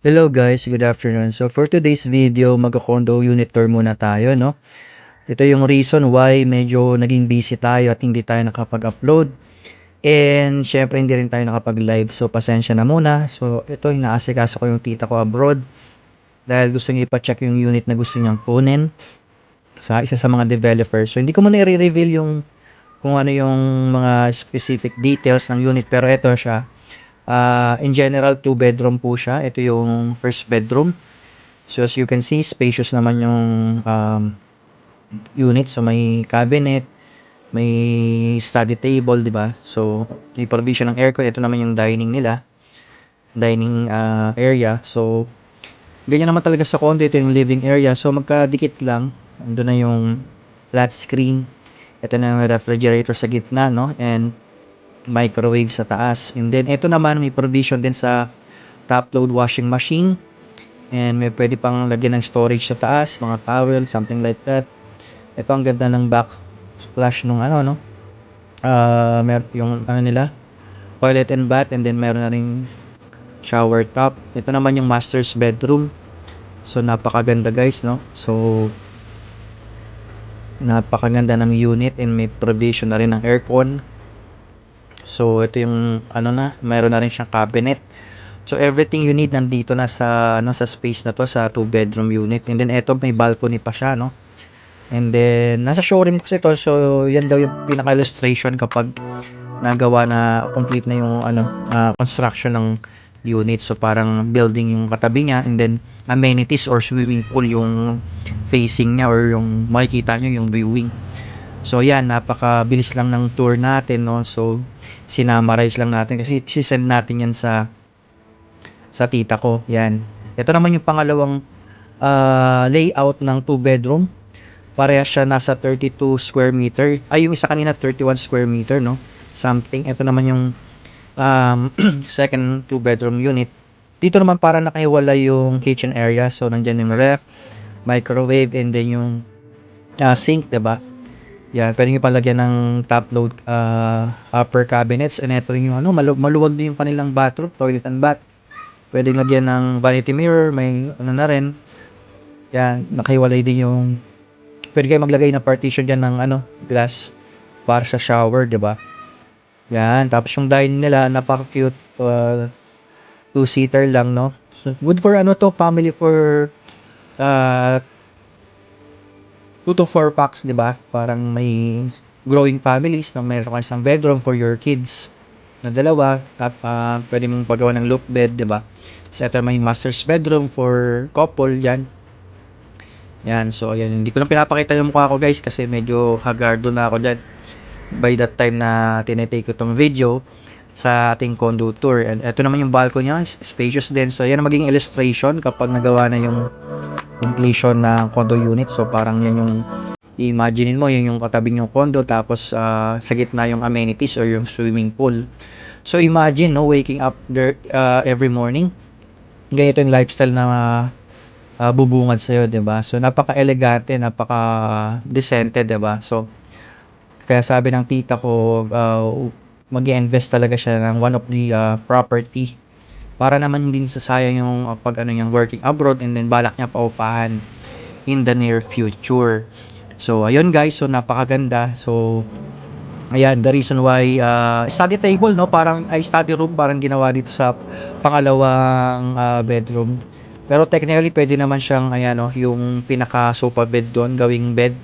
Hello guys, good afternoon. So for today's video, magko-condo unit tour muna tayo, no? Ito yung reason why medyo naging busy tayo at hindi tayo nakapag-upload. And syempre hindi rin tayo nakapag-live. So pasensya na muna. So ito, inaasikaso ko yung tita ko abroad dahil gusto niya ipa-check yung unit na gusto niyang kunin sa isa sa mga developers. So hindi ko muna i-reveal yung kung ano yung mga specific details ng unit, pero ito siya. In general, 2 bedroom po siya. Ito yung first bedroom. So as you can see, spacious naman yung unit. So may cabinet, may study table, di ba? So may provision ng aircon. Ito naman yung dining nila, dining area. So ganyan naman talaga sa condo. Ito yung living area. So magkadikit lang. Ando na yung flat screen. Ito na yung refrigerator sa gitna, no? And microwave sa taas. And then ito naman may provision din sa top load washing machine. And may pwede pang lagyan ng storage sa taas, mga towel, something like that. Ito ang ganda ng backsplash nung ano, no? Meron yung ano nila, toilet and bath, and then meron na ring shower top. Ito naman yung master's bedroom. So napakaganda guys, no? So napakaganda ng unit and may provision na rin ng aircon. So ito yung ano na, meron na rin siyang cabinet. So everything you need nandito na sa ano, sa space na to, sa 2 bedroom unit. And then ito may balcony pa siya, no? And then nasa showroom kasi to, so yan daw yung pinaka-illustration kapag nagawa na, complete na yung ano, construction ng unit. So parang building yung katabi niya, and then amenities or swimming pool yung facing niya, or yung makikita niyo yung viewing. So yan, napakabilis lang ng tour natin, no? So sinamarize lang natin kasi sisend natin yan sa tita ko. Yan. Ito naman yung pangalawang layout ng 2 bedroom. Parehas siya nasa 32 square meter. Ay, yung isa kanina 31 square meter, no? Something. Ito naman yung second 2 bedroom unit. Dito naman para nakahiwalay yung kitchen area. So, nandyan yung ref, microwave, and then yung sink, diba? Yan, pwede nyo palagyan ng top load upper cabinets. And ito yung ano, maluwag din yung kanilang bathroom, toilet and bath. Pwedeng lagyan ng vanity mirror, may ano na rin. Yan, nakahiwalay din yung, pwede kayo maglagay ng partition dyan ng ano, glass para sa shower, 'di ba? Yan, tapos yung dining nila, napaka-cute. Two-seater lang, no? So, good for ano to, family, for 2 to 4 packs, 'di ba? Parang may growing families na mayroon kang isang bedroom for your kids na dalawa, at pwede mong pagawa ng loop bed, 'di ba? So ito may master's bedroom for couple, yan. Yan, so ayan, hindi ko lang pinapakita yung mukha ko guys kasi medyo hagardo na ako dyan by that time na tinetake ko tong video sa ating condo tour. And ito naman yung balcony niya, spacious din. So yan ang magiging illustration kapag nagawa na yung completion ng condo unit. So parang yan yung i-imaginein mo, yun yung katabing yung condo, tapos sa gitna yung amenities or yung swimming pool. So imagine, no, waking up there every morning, ganito yung lifestyle na bubungad sa'yo, 'di ba? So napaka-elegante, napaka-decente, 'di ba? So kaya sabi ng tita ko, mag-i-invest talaga siya ng one of the property para naman hindi sasayang yung pag ano yung working abroad, and then balak niya paupahan in the near future. So ayun guys, so napakaganda. So ayan, the reason why study table, no, parang ay study room parang ginawa dito sa pangalawang bedroom. Pero technically pwede naman siyang ayan, no, yung pinaka sofa bed doon gawing bed.